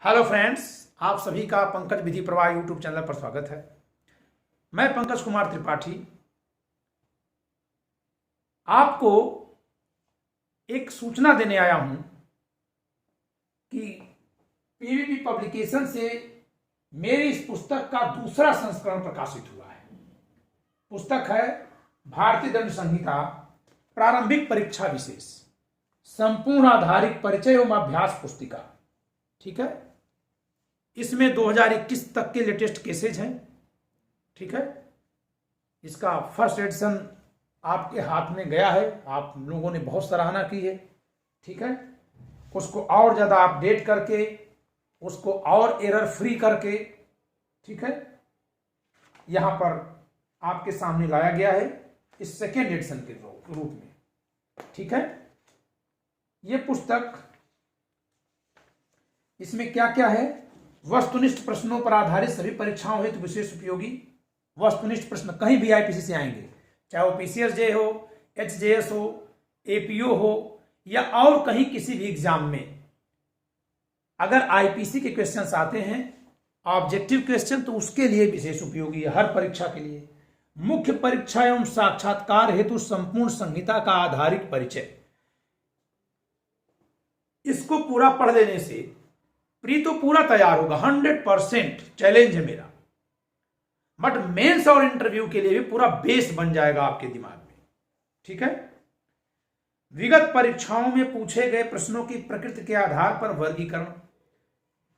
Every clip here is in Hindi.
हेलो फ्रेंड्स, आप सभी का पंकज विधि प्रवाह यूट्यूब चैनल पर स्वागत है। मैं पंकज कुमार त्रिपाठी आपको एक सूचना देने आया हूं कि पीवीपी पब्लिकेशन से मेरी इस पुस्तक का दूसरा संस्करण प्रकाशित हुआ है। पुस्तक है भारतीय दंड संहिता प्रारंभिक परीक्षा विशेष संपूर्ण आधारित परिचय एवं अभ्यास पुस्तिका। ठीक है, इसमें 2021 तक के लेटेस्ट केसेज हैं। ठीक है, इसका फर्स्ट एडिशन आपके हाथ में गया है, आप लोगों ने बहुत सराहना की है। ठीक है, उसको और ज़्यादा अपडेट करके, उसको और एरर फ्री करके, ठीक है, यहाँ पर आपके सामने लाया गया है इस सेकेंड एडिशन के रूप में। ठीक है, ये पुस्तक, इसमें क्या क्या है? वस्तुनिष्ठ प्रश्नों पर आधारित सभी परीक्षाओं हेतु विशेष उपयोगी वस्तुनिष्ठ प्रश्न, कहीं भी आईपीसी से आएंगे, चाहे वो पीसीएसजे हो, एचजेएस हो, एपीओ हो या और कहीं किसी भी एग्जाम में अगर आईपीसी के क्वेश्चंस आते हैं, ऑब्जेक्टिव क्वेश्चन, तो उसके लिए विशेष उपयोगी है हर परीक्षा के लिए। मुख्य परीक्षा एवं साक्षात्कार हेतु संपूर्ण संहिता का आधारित परिचय, इसको पूरा पढ़ लेने से प्री तो पूरा तैयार होगा, 100% चैलेंज है मेरा, बट मेंस और इंटरव्यू के लिए भी पूरा बेस बन जाएगा आपके दिमाग में। ठीक है, विगत परीक्षाओं में पूछे गए प्रश्नों की प्रकृति के आधार पर वर्गीकरण,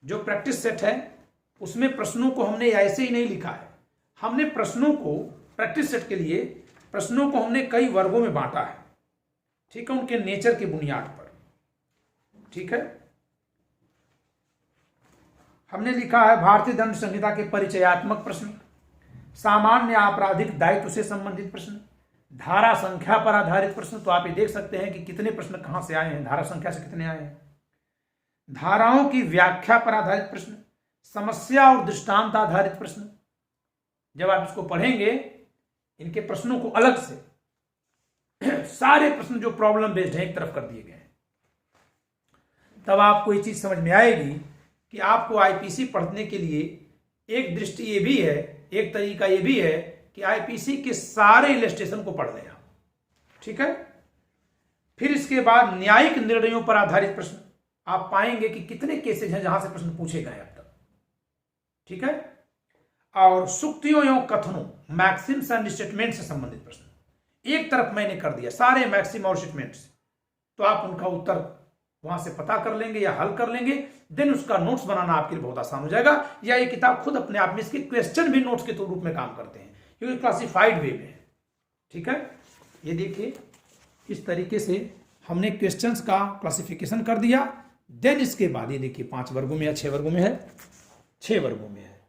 जो प्रैक्टिस सेट है उसमें प्रश्नों को हमने ऐसे ही नहीं लिखा है, हमने प्रश्नों को, प्रैक्टिस सेट के लिए प्रश्नों को हमने कई वर्गों में बांटा है। ठीक है, उनके नेचर की बुनियाद पर। ठीक है, हमने लिखा है भारतीय दंड संहिता के परिचयात्मक प्रश्न, सामान्य आपराधिक दायित्व से संबंधित प्रश्न, धारा संख्या पर आधारित प्रश्न। तो आप ये देख सकते हैं कि कितने प्रश्न कहां से आए हैं, धारा संख्या से कितने आए हैं। धाराओं की व्याख्या पर आधारित प्रश्न, समस्या और दृष्टांत आधारित प्रश्न। जब आप इसको पढ़ेंगे, इनके प्रश्नों को अलग से सारे प्रश्न जो प्रॉब्लम बेस्ड है एक तरफ कर दिए गए हैं, तब आपको ये चीज समझ में आएगी कि आपको आईपीसी पढ़ने के लिए एक दृष्टि ये भी है, एक तरीका ये भी है कि आईपीसी के सारे इलस्ट्रेशन को पढ़ लें आप। ठीक है, फिर इसके बाद न्यायिक निर्णयों पर आधारित प्रश्न, आप पाएंगे कि कितने केसेज हैं जहां से प्रश्न पूछे गए अब तक। ठीक है, और सुक्तियों एवं कथनों, मैक्सिम्स एंड स्टेटमेंट से संबंधित प्रश्न एक तरफ मैंने कर दिया, सारे मैक्सिम और स्टेटमेंट्स, तो आप उनका उत्तर वहां से पता कर लेंगे या हल कर लेंगे, देन उसका नोट्स बनाना आपके लिए बहुत आसान हो जाएगा। या ये किताब खुद अपने आप में, इसके क्वेश्चन भी नोट्स के रूप में काम करते हैं क्योंकि क्लासिफाइड वे में है। ठीक है, ये देखिए इस तरीके से हमने क्वेश्चंस का क्लासिफिकेशन कर दिया। देन इसके बाद ये देखिए 5 वर्गों में या 6 वर्गों में है, 6 वर्गों में है,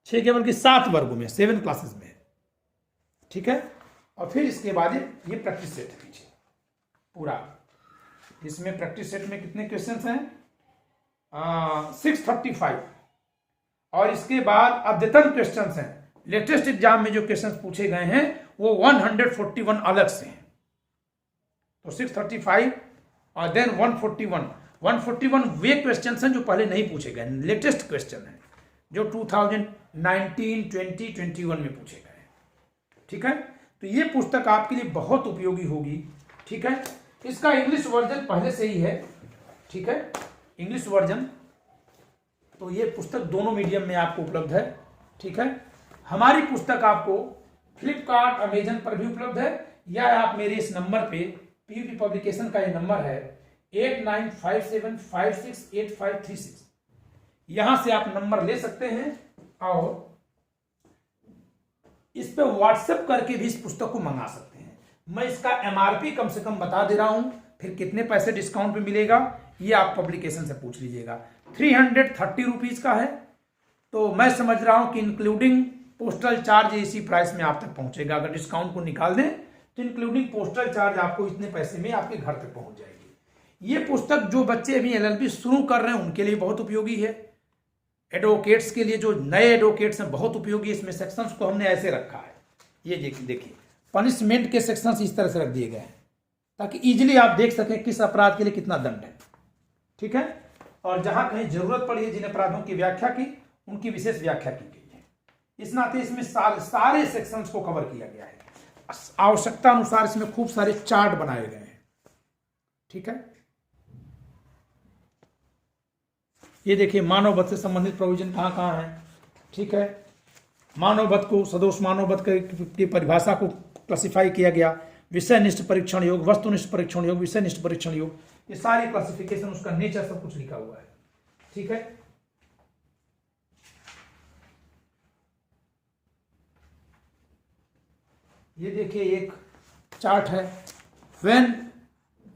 6 के बल्कि 7 वर्गों में, 7 क्लासेस में है। ठीक है, और फिर इसके बाद ये प्रैक्टिस सेट है पीछे पूरा। इसमें प्रैक्टिस सेट में कितने क्वेश्चंस हैं? 635। और इसके बाद अद्यतन क्वेश्चंस हैं, लेटेस्ट एग्जाम में जो क्वेश्चंस पूछे गए हैं वो 141 अलग से हैं। तो 635 और देन 141 वे क्वेश्चंस हैं जो पहले नहीं पूछे गए, लेटेस्ट क्वेश्चन हैं जो 2019, 20, 21 में पूछे गए हैं। ठीक है, तो ये पुस्तक आपके लिए बहुत उपयोगी होगी। ठीक है, इसका इंग्लिश वर्जन पहले से ही है। ठीक है, इंग्लिश वर्जन, तो ये पुस्तक दोनों मीडियम में आपको उपलब्ध है। ठीक है, हमारी पुस्तक आपको फ्लिपकार्ट, अमेजन पर भी उपलब्ध है, या आप मेरे इस नंबर पे, पीवीपी पब्लिकेशन का ये नंबर है 8957568536, यहां से आप नंबर ले सकते हैं और इस पे व्हाट्सएप करके भी इस पुस्तक को मंगा सकते हैं। मैं इसका एमआरपी कम से कम बता दे रहा हूं, फिर कितने पैसे डिस्काउंट पे मिलेगा ये आप पब्लिकेशन से पूछ लीजिएगा। 330 रुपीज का है, तो मैं समझ रहा हूं कि इंक्लूडिंग पोस्टल चार्ज इसी प्राइस में आप तक पहुंचेगा। अगर डिस्काउंट को निकाल दें तो इंक्लूडिंग पोस्टल चार्ज आपको इतने पैसे में आपके घर तक पहुंच जाएगी। ये पुस्तक जो बच्चे अभी एलएलबी शुरू कर रहे हैं उनके लिए बहुत उपयोगी है। एडवोकेट्स के लिए, जो नए एडवोकेट्स हैं, बहुत उपयोगी। इसमें सेक्शंस को हमने ऐसे रखा है, ये देखिए पनिशमेंट के सेक्शंस इस तरह से रख दिए गए हैं ताकि इजीली आप देख सकें किस अपराध के लिए कितना दंड है। ठीक है, और जहां कहीं जरूरत पड़ी है जिन अपराधों की व्याख्या की, उनकी विशेष व्याख्या की गई है। इस नाते इसमें सारे सेक्शंस को कवर किया गया है। आवश्यकता अनुसार इसमें खूब सारे चार्ट बनाए गए हैं। ठीक है, ये देखिए मानव वध से संबंधित प्रोविजन कहां कहां है। ठीक है, मानव वध को, सदोष मानव वध की परिभाषा को क्लासिफाई किया गया। विषय निष्ठ परीक्षण योग, वस्तुनिष्ठ परीक्षण योग, विषय निष्ठ परीक्षण योग, ये सारी क्लासिफिकेशन, उसका नेचर सब कुछ लिखा हुआ है। ठीक है, ये देखिए एक चार्ट है, when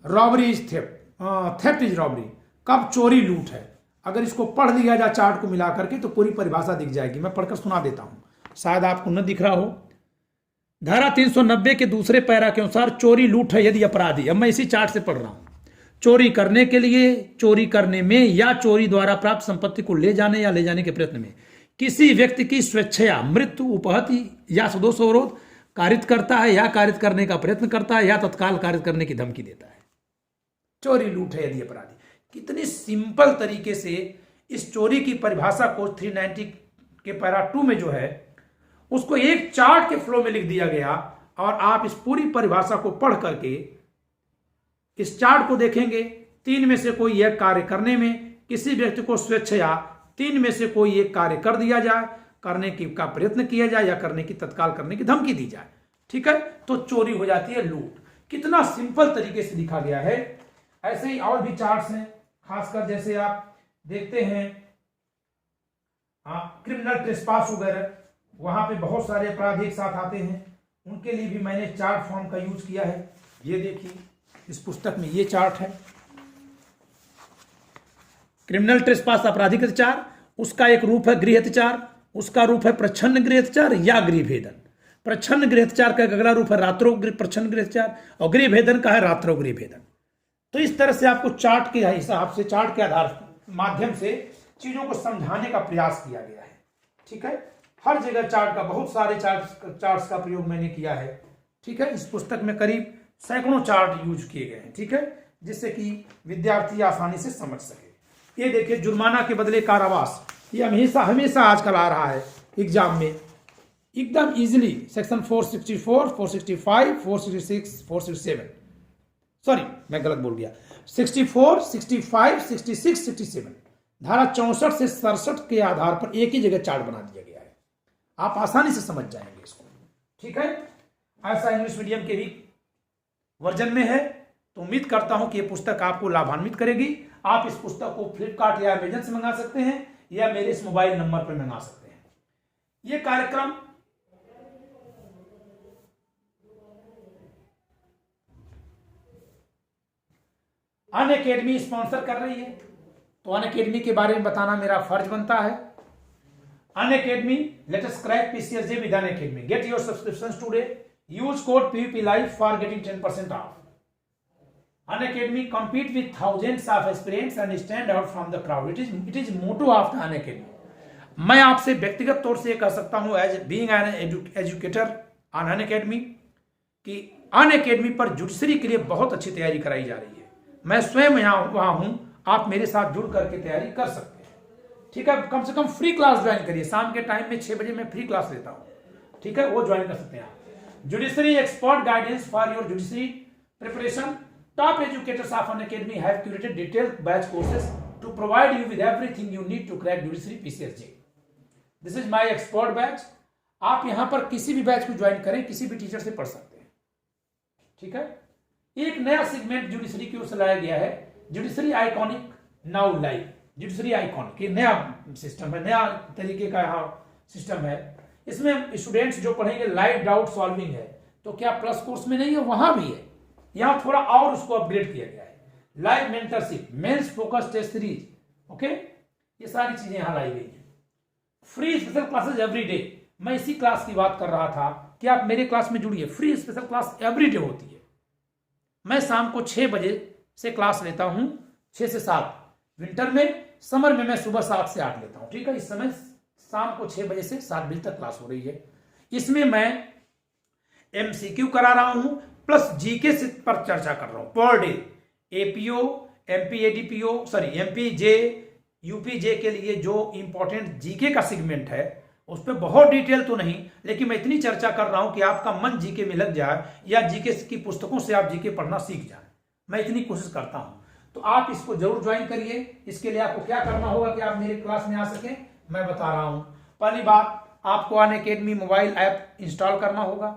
robbery is theft is robbery, कब चोरी लूट है। अगर इसको पढ़ लिया जाए चार्ट को मिला करके तो पूरी परिभाषा दिख जाएगी। मैं पढ़कर सुना देता हूं, शायद आपको न दिख रहा हो। धारा 390 के दूसरे पैरा के अनुसार चोरी लूट है यदि अपराधी, अब मैं इसी चार्ट से पढ़ रहा हूं, चोरी करने के लिए, चोरी करने में या चोरी द्वारा प्राप्त संपत्ति को ले जाने या ले जाने के प्रयत्न में किसी व्यक्ति की स्वेच्छया, मृत्यु, उपहति या सदोष अवरोध कारित करता है या कारित करने का प्रयत्न करता है या तत्काल कारित करने की धमकी देता है, चोरी लूट है यदि अपराधी। कितनी सिंपल तरीके से इस चोरी की परिभाषा को 390 के पैरा 2 में जो है उसको एक चार्ट के फ्लो में लिख दिया गया। और आप इस पूरी परिभाषा को पढ़ करके इस चार्ट को देखेंगे, 3 में से कोई एक कार्य करने में किसी व्यक्ति को स्वेच्छया 3 में से कोई एक कार्य कर दिया जाए, करने की का प्रयत्न किया जाए या करने की तत्काल करने की धमकी दी जाए, ठीक है, तो चोरी हो जाती है लूट। कितना सिंपल तरीके से लिखा गया है। ऐसे ही और भी चार्ट्स हैं, खासकर जैसे आप देखते हैं क्रिमिनल ट्रेसपास वगैरह, वहां पे बहुत सारे अपराध एक साथ आते हैं, उनके लिए भी मैंने चार्ट फॉर्म का यूज किया है। ये देखिए इस पुस्तक में ये चार्ट है, क्रिमिनल ट्रेसपास आपराधिक अत्याचार, उसका एक रूप है गृह अत्याचार, उसका रूप है प्रच्छन्न गृह अत्याचार या गृह भेदन। प्रच्छन्न गृह अत्याचार का अगला रूप है रात्रो प्रच्छन्न गृह अत्याचार और गृह भेदन का है रात्रो गृह भेदन। तो इस तरह से आपको चार्ट के हिसाब से, चार्ट के आधार माध्यम से चीजों को समझाने का प्रयास किया गया है। ठीक है, हर जगह चार्ट का, बहुत सारे चार्ट्स का प्रयोग मैंने किया है। ठीक है, इस पुस्तक में करीब सैकड़ों चार्ट यूज किए गए हैं। ठीक है, जिससे कि विद्यार्थी आसानी से समझ सके। ये देखिए जुर्माना के बदले कारावास, ये हमेशा आजकल आ रहा है एग्जाम में एकदम इजीली। सेक्शन 464, 465, 466, 467, सॉरी मैं गलत बोल गया, 64, 65, 66, 67, धारा 64 से 67 के आधार पर एक ही जगह चार्ट बना दिया गया है। आप आसानी से समझ जाएंगे इसको। ठीक है, ऐसा इंग्लिश मीडियम के भी वर्जन में है। तो उम्मीद करता हूं कि यह पुस्तक आपको लाभान्वित करेगी। आप इस पुस्तक को फ्लिपकार्ट या अमेजन से मंगा सकते हैं या मेरे इस मोबाइल नंबर पर मंगा सकते हैं। यह कार्यक्रम अनअकैडमी स्पॉन्सर कर रही है, तो अनअकैडमी के बारे में बताना मेरा फर्ज बनता है। Unacademy, let us crack PCSJ with Unacademy. Get your subscriptions today, use code PVP Live for getting 10% of. Unacademy compete with thousands of aspirants and stand out from the crowd. It is motto of the Unacademy. मैं आपसे व्यक्तिगत तौर से कह सकता हूं as being an educator on Unacademy कि अनअकैडमी पर जुडिशरी के लिए बहुत अच्छी तैयारी कराई जा रही है। मैं स्वयं वहां हूं, आप मेरे साथ जुड़ करके तैयारी कर सकते हैं। ठीक है, कम से कम फ्री क्लास ज्वाइन करिए। शाम के टाइम में 6 बजे मैं फ्री क्लास लेता हूं। ठीक है, वो ज्वाइन कर सकते हैं आप। Judiciary expert guidance for your judiciary preparation. Top educators of Unacademy have curated detailed batch courses to provide you with everything you need to crack judiciary PCSJ. This is my expert batch. आप यहां पर किसी भी बैच को ज्वाइन करें, किसी भी टीचर से पढ़ सकते हैं। ठीक है, एक नया सेगमेंट जुडिशरी की ओर से लाया गया है, judiciary iconic now live. Judiciary iconic ये नया सिस्टम है, नया तरीके का यहाँ सिस्टम है। इसमें स्टूडेंट्स जो पढ़ेंगे लाइव डाउट सॉल्विंग है, तो क्या प्लस कोर्स में नहीं है, वहां भी है। यहां थोड़ा और उसको अपग्रेड किया गया है। Live mentorship, mains focus test series, okay, ये सारी चीजें यहां लाई गई हैं। Free special classes every day, मैं इसी क्लास की बात कर रहा था कि आप मेरे क्लास में जुड़िए। Free special class every day होती है। मैं शाम को 6 बजे से क्लास लेता हूं, 6 से 7 विंटर में, समर में मैं सुबह 7 से 8 लेता हूं। ठीक है, इस समय शाम को 6 बजे से 7 बजे तक क्लास हो रही है। इसमें मैं MCQ करा रहा हूं प्लस जीके पर चर्चा कर रहा हूं पर डे। APO, एमपीजे यूपीजे के लिए जो इंपॉर्टेंट जीके का सेगमेंट है उस पर बहुत डिटेल तो नहीं, लेकिन मैं इतनी चर्चा कर रहा हूं कि आपका मन जीके में लग जाए या जीके की पुस्तकों से आप जीके पढ़ना सीख जाए। मैं इतनी कोशिश करता हूं, तो आप इसको जरूर ज्वाइन करिए। इसके लिए आपको क्या करना होगा कि आप मेरे क्लास में आ सकें, मैं बता रहा हूं। पहली बात, आपको अनअकैडमी मोबाइल ऐप इंस्टॉल करना होगा।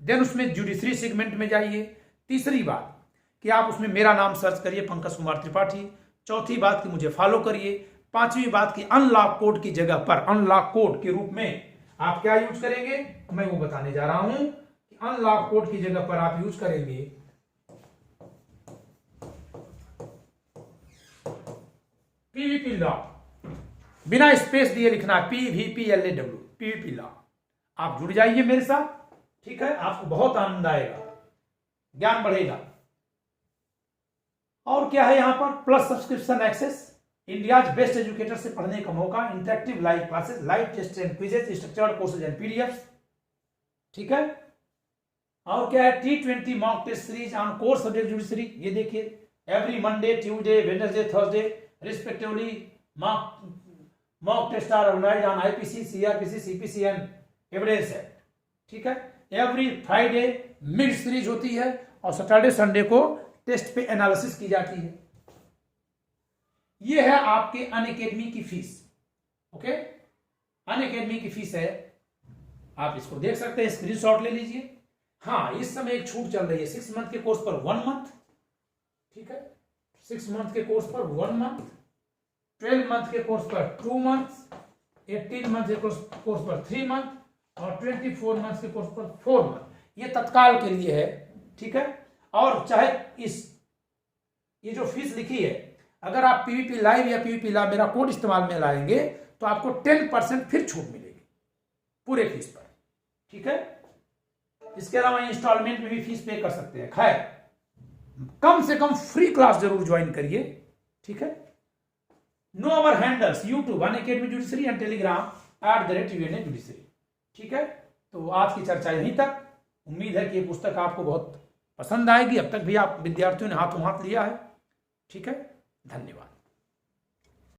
देन उसमें जुडिशरी सेगमेंट में जाइए। तीसरी बात कि आप उसमें मेरा नाम सर्च करिए, पंकज कुमार त्रिपाठी। चौथी बात कि मुझे फॉलो करिए। पांचवी बात कि अनलॉक कोड की जगह पर अनलॉक कोड के रूप में आप क्या यूज करेंगे, मैं वो बताने जा रहा हूं कि अनलॉक कोड की जगह पर आप यूज करेंगे पीवीपी लॉ। बिना स्पेस दिए लिखना PVPLAW, पीवीपी लॉ। आप जुड़ जाइए मेरे साथ, ठीक है। आपको बहुत आनंद आएगा, ज्ञान बढ़ेगा। और क्या है यहां पर, plus subscription access, India's best educator से पढ़ने का मौका, interactive live classes, live test and quizzes, structured courses and PDF, ठीक है। और क्या है, T20 mock test series on core subject judiciary. ये देखिए, every Monday, Tuesday, Wednesday, Thursday respectively mock test are organised on IPC, CRPC, CPC and evidence act, ठीक है। एवरी फ्राइडे मिड सीरीज होती है और सैटरडे संडे को टेस्ट पे एनालिसिस की जाती है। ये है आपके अनअकैडमी की फीस, ओके। अनअकैडमी की फीस है, आप इसको देख सकते हैं, स्क्रीनशॉट ले लीजिए। हाँ, इस समय एक छूट चल रही है, 6 मंथ के कोर्स पर 1 मंथ, ठीक है। 6 मंथ के कोर्स पर 1 मंथ, 12 मंथ के कोर्स पर 2 मंथ, 18 मंथ के कोर्स पर 3 मंथ और 24 मंथ के कोर्स पर 4 मंथ। ये तत्काल के लिए है, ठीक है। और चाहे ये जो फीस लिखी है, अगर आप पीवीपी लाइव या पीवीपी लॉ मेरा कोड इस्तेमाल में लाएंगे तो आपको 10% फिर छूट मिलेगी पूरे फीस पर, ठीक है। इसके अलावा इंस्टॉलमेंट में भी फीस पे कर सकते हैं। खैर, कम से कम फ्री क्लास जरूर ज्वाइन करिए, ठीक है। Know our handles, YouTube Unacademy judiciary and Telegram @UNA judiciary, ठीक है। तो आज की चर्चा यहीं तक। उम्मीद है कि ये पुस्तक आपको बहुत पसंद आएगी। अब तक भी आप विद्यार्थियों ने हाथों हाथ लिया है, ठीक है। धन्यवाद।